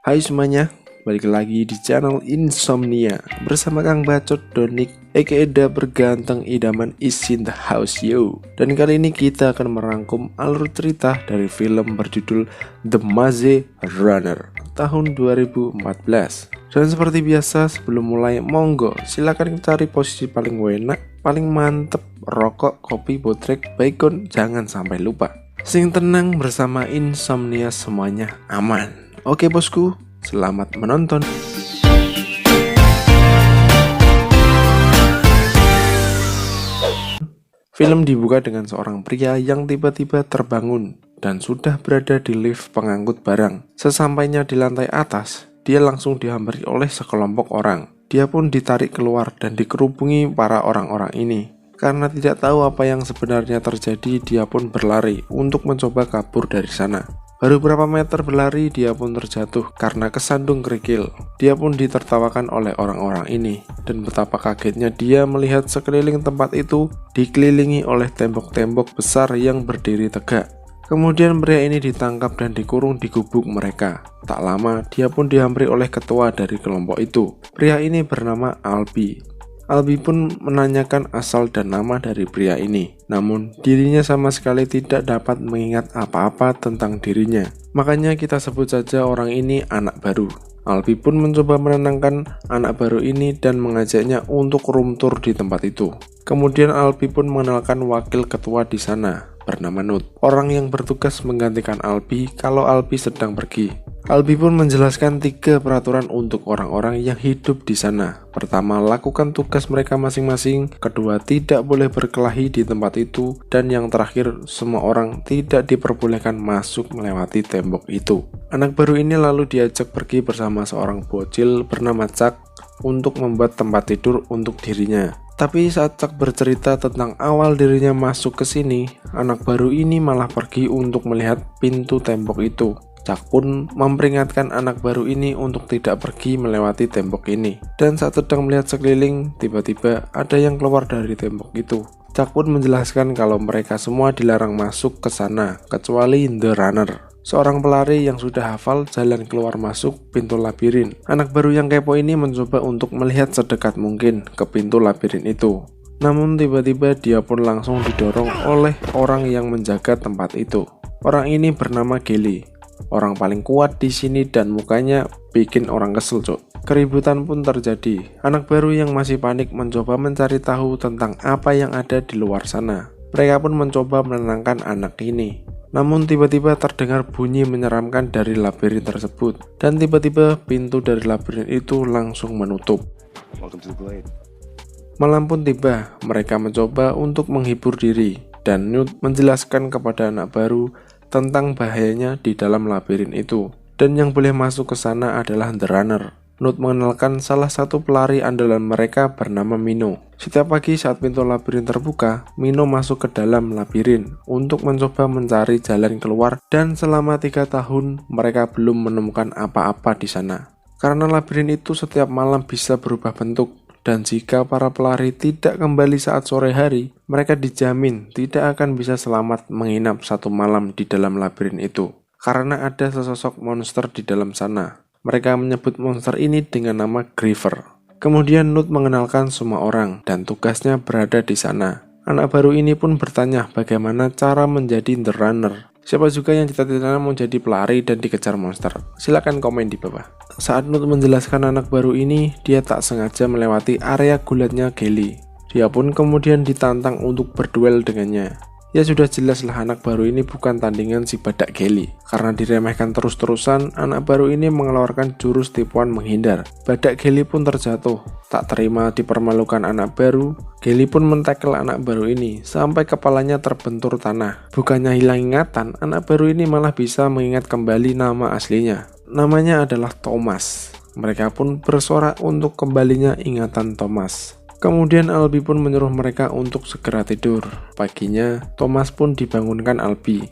Hai semuanya, balik lagi di channel Insomnia bersama Kang Bacot Donik aka Dapper Ganteng Idaman is in the house yo. Dan kali ini kita akan merangkum alur cerita dari film berjudul The Maze Runner tahun 2014. Dan seperti biasa sebelum mulai, monggo silakan cari posisi paling enak, paling mantep, rokok, kopi, botrek, bacon, jangan sampai lupa. Sing tenang bersama Insomnia, semuanya aman. Oke bosku, selamat menonton. Film dibuka dengan seorang pria yang tiba-tiba terbangun dan sudah berada di lift pengangkut barang. Sesampainya di lantai atas, dia langsung dihampiri oleh sekelompok orang. Dia pun ditarik keluar dan dikerubungi para orang-orang ini. Karena tidak tahu apa yang sebenarnya terjadi, dia pun berlari untuk mencoba kabur dari sana. Baru berapa meter berlari, dia pun terjatuh karena kesandung kerikil. Dia pun ditertawakan oleh orang-orang ini, dan betapa kagetnya dia melihat sekeliling tempat itu dikelilingi oleh tembok-tembok besar yang berdiri tegak. Kemudian pria ini ditangkap dan dikurung di gubuk mereka. Tak lama, dia pun dihampiri oleh ketua dari kelompok itu. Pria ini bernama Albi. Albi pun menanyakan asal dan nama dari pria ini. Namun, dirinya sama sekali tidak dapat mengingat apa-apa tentang dirinya. Makanya kita sebut saja orang ini anak baru. Albi pun mencoba menenangkan anak baru ini dan mengajaknya untuk room tour di tempat itu. Kemudian Albi pun mengenalkan wakil ketua di sana, bernama Nut. Orang yang bertugas menggantikan Albi kalau Albi sedang pergi. Albi pun menjelaskan 3 peraturan untuk orang-orang yang hidup di sana. Pertama, lakukan tugas mereka masing-masing. Kedua, tidak boleh berkelahi di tempat itu. Dan yang terakhir, semua orang tidak diperbolehkan masuk melewati tembok itu. Anak baru ini lalu diajak pergi bersama seorang bocil bernama Chuck untuk membuat tempat tidur untuk dirinya. Tapi saat Chuck bercerita tentang awal dirinya masuk ke sini, anak baru ini malah pergi untuk melihat pintu tembok itu. Chuck pun memperingatkan anak baru ini untuk tidak pergi melewati tembok ini. Dan saat sedang melihat sekeliling, tiba-tiba ada yang keluar dari tembok itu. Chuck pun menjelaskan kalau mereka semua dilarang masuk ke sana, kecuali The Runner, seorang pelari yang sudah hafal jalan keluar masuk pintu labirin. Anak baru yang kepo ini mencoba untuk melihat sedekat mungkin ke pintu labirin itu. Namun tiba-tiba dia pun langsung didorong oleh orang yang menjaga tempat itu. Orang ini bernama Gelly. Orang paling kuat di sini dan mukanya bikin orang kesel, cok. Keributan pun terjadi. Anak baru yang masih panik mencoba mencari tahu tentang apa yang ada di luar sana. Mereka pun mencoba menenangkan anak ini. Namun tiba-tiba terdengar bunyi menyeramkan dari labirin tersebut. Dan tiba-tiba pintu dari labirin itu langsung menutup. Malam pun tiba. Mereka mencoba untuk menghibur diri. Dan Nut menjelaskan kepada anak baru tentang bahayanya di dalam labirin itu, dan yang boleh masuk ke sana adalah The Runner. Nut mengenalkan salah satu pelari andalan mereka bernama Mino. Setiap pagi saat pintu labirin terbuka, Mino masuk ke dalam labirin untuk mencoba mencari jalan keluar, dan selama 3 tahun mereka belum menemukan apa-apa di sana. Karena labirin itu setiap malam bisa berubah bentuk, dan jika para pelari tidak kembali saat sore hari, mereka dijamin tidak akan bisa selamat menginap 1 malam di dalam labirin itu. Karena ada sesosok monster di dalam sana. Mereka menyebut monster ini dengan nama Griever. Kemudian Nut mengenalkan semua orang dan tugasnya berada di sana. Anak baru ini pun bertanya bagaimana cara menjadi The Runner. Siapa juga yang cita-citanya mau jadi pelari dan dikejar monster? Silakan komen di bawah. Saat Nut menjelaskan anak baru ini, dia tak sengaja melewati area gulatnya Gelly. Dia pun kemudian ditantang untuk berduel dengannya. Ya sudah jelaslah anak baru ini bukan tandingan si badak Gelly. Karena diremehkan terus-terusan, anak baru ini mengeluarkan jurus tipuan menghindar. Badak Gelly pun terjatuh. Tak terima dipermalukan anak baru, Gelly pun mentekel anak baru ini sampai kepalanya terbentur tanah. Bukannya hilang ingatan, anak baru ini malah bisa mengingat kembali nama aslinya. Namanya adalah Thomas. Mereka pun bersorak untuk kembalinya ingatan Thomas. Kemudian Albi pun menyuruh mereka untuk segera tidur. Paginya, Thomas pun dibangunkan Albi.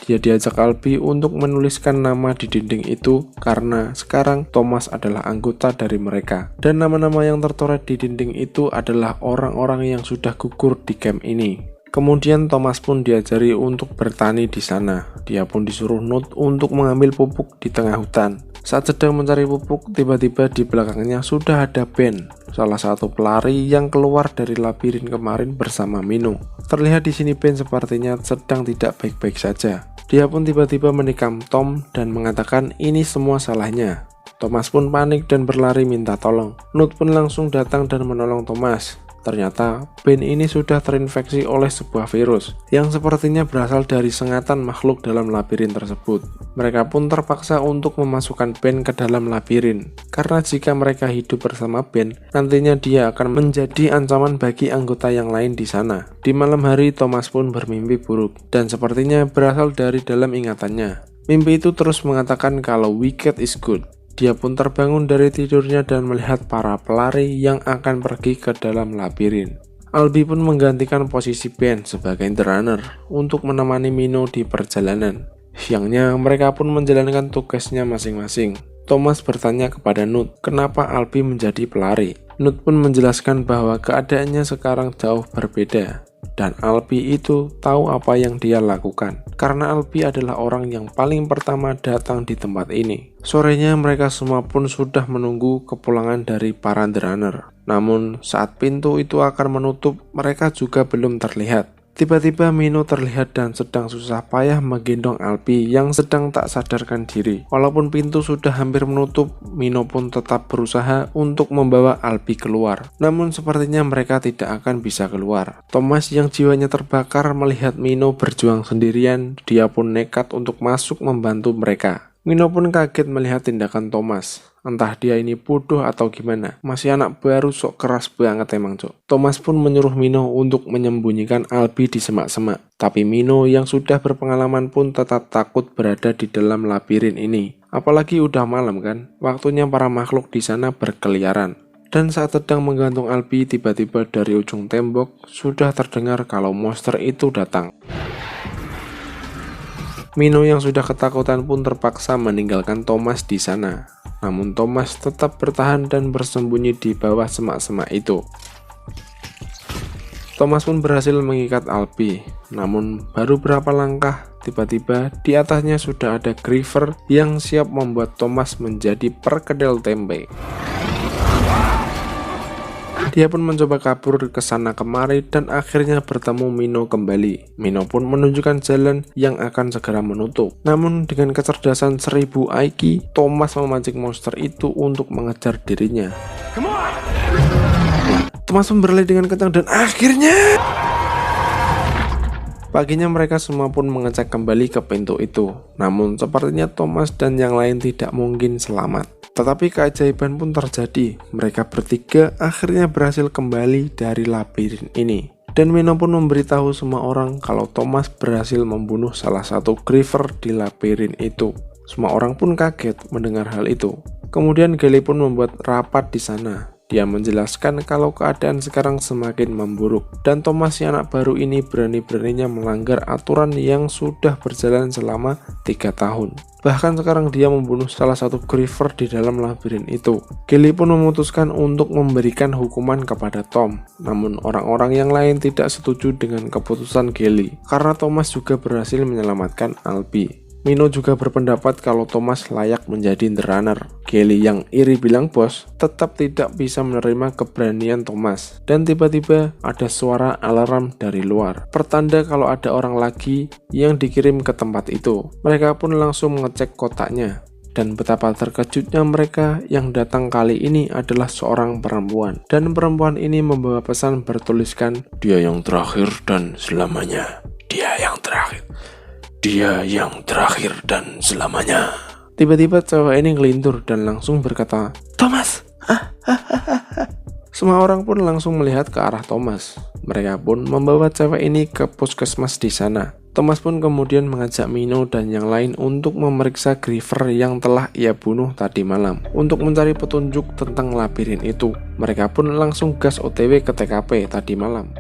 Dia diajak Albi untuk menuliskan nama di dinding itu karena sekarang Thomas adalah anggota dari mereka. Dan nama-nama yang tercoret di dinding itu adalah orang-orang yang sudah gugur di camp ini. Kemudian Thomas pun diajari untuk bertani di sana. Dia pun disuruh Nut untuk mengambil pupuk di tengah hutan. Saat sedang mencari pupuk, tiba-tiba di belakangnya sudah ada Ben, salah satu pelari yang keluar dari labirin kemarin bersama Mino. Terlihat di sini Ben sepertinya sedang tidak baik-baik saja. Dia pun tiba-tiba menikam Tom dan mengatakan ini semua salahnya. Thomas pun panik dan berlari minta tolong. Nut pun langsung datang dan menolong Thomas. Ternyata Ben ini sudah terinfeksi oleh sebuah virus yang sepertinya berasal dari sengatan makhluk dalam labirin tersebut. Mereka pun terpaksa untuk memasukkan Ben ke dalam labirin, karena jika mereka hidup bersama Ben, nantinya dia akan menjadi ancaman bagi anggota yang lain di sana. Di malam hari, Thomas pun bermimpi buruk, dan sepertinya berasal dari dalam ingatannya. Mimpi itu terus mengatakan kalau wicked is good. Dia pun terbangun dari tidurnya dan melihat para pelari yang akan pergi ke dalam labirin. Albi pun menggantikan posisi Ben sebagai the runner untuk menemani Mino di perjalanan. Siangnya mereka pun menjalankan tugasnya masing-masing. Thomas bertanya kepada Nut, kenapa Albi menjadi pelari? Nut pun menjelaskan bahwa keadaannya sekarang jauh berbeda. Dan Albi itu tahu apa yang dia lakukan, karena Albi adalah orang yang paling pertama datang di tempat ini. Sorenya mereka semua pun sudah menunggu kepulangan dari para The Runner. Namun saat pintu itu akan menutup, mereka juga belum terlihat. Tiba-tiba Mino terlihat dan sedang susah payah menggendong Albi yang sedang tak sadarkan diri. Walaupun pintu sudah hampir menutup, Mino pun tetap berusaha untuk membawa Albi keluar. Namun sepertinya mereka tidak akan bisa keluar. Thomas yang jiwanya terbakar melihat Mino berjuang sendirian, dia pun nekat untuk masuk membantu mereka. Mino pun kaget melihat tindakan Thomas. Entah dia ini bodoh atau gimana. Masih anak baru sok keras banget emang cok. Thomas pun menyuruh Mino untuk menyembunyikan Albi di semak-semak. Tapi Mino yang sudah berpengalaman pun tetap takut berada di dalam labirin ini. Apalagi udah malam kan. Waktunya para makhluk di sana berkeliaran. Dan saat sedang menggantung Albi, tiba-tiba dari ujung tembok sudah terdengar kalau monster itu datang. Mino yang sudah ketakutan pun terpaksa meninggalkan Thomas di sana. Namun Thomas tetap bertahan dan bersembunyi di bawah semak-semak itu. Thomas pun berhasil mengikat Albi. Namun baru berapa langkah, tiba-tiba di atasnya sudah ada Griever yang siap membuat Thomas menjadi perkedel tempe. Dia pun mencoba kabur ke sana kemari dan akhirnya bertemu Mino kembali. Mino pun menunjukkan jalan yang akan segera menutup. Namun dengan kecerdasan 1000 IQ, Thomas memancing monster itu untuk mengejar dirinya. Thomas pun berlari dengan kencang dan akhirnya paginya mereka semua pun mengecek kembali ke pintu itu. Namun sepertinya Thomas dan yang lain tidak mungkin selamat. Tetapi keajaiban pun terjadi. Mereka bertiga akhirnya berhasil kembali dari labirin ini. Dan Mino pun memberitahu semua orang kalau Thomas berhasil membunuh salah satu Griever di labirin itu. Semua orang pun kaget mendengar hal itu. Kemudian Gally pun membuat rapat di sana. Dia menjelaskan kalau keadaan sekarang semakin memburuk dan Thomas si anak baru ini berani-beraninya melanggar aturan yang sudah berjalan selama 3 tahun. Bahkan sekarang dia membunuh salah satu Griever di dalam labirin itu. Gally pun memutuskan untuk memberikan hukuman kepada Tom. Namun orang-orang yang lain tidak setuju dengan keputusan Gally karena Thomas juga berhasil menyelamatkan Albi. Mino juga berpendapat kalau Thomas layak menjadi The Runner. Gally yang iri bilang bos tetap tidak bisa menerima keberanian Thomas. Dan tiba-tiba ada suara alarm dari luar. Pertanda kalau ada orang lagi yang dikirim ke tempat itu. Mereka pun langsung mengecek kotaknya. Dan betapa terkejutnya mereka yang datang kali ini adalah seorang perempuan. Dan perempuan ini membawa pesan bertuliskan, "Dia yang terakhir dan selamanya. Dia yang terakhir. Dia yang terakhir dan selamanya." Tiba-tiba cewek ini ngelintur dan langsung berkata, "Thomas!" Semua orang pun langsung melihat ke arah Thomas. Mereka pun membawa cewek ini ke puskesmas di sana. Thomas pun kemudian mengajak Mino dan yang lain untuk memeriksa Griever yang telah ia bunuh tadi malam untuk mencari petunjuk tentang labirin itu. Mereka pun langsung gas OTW ke TKP tadi malam.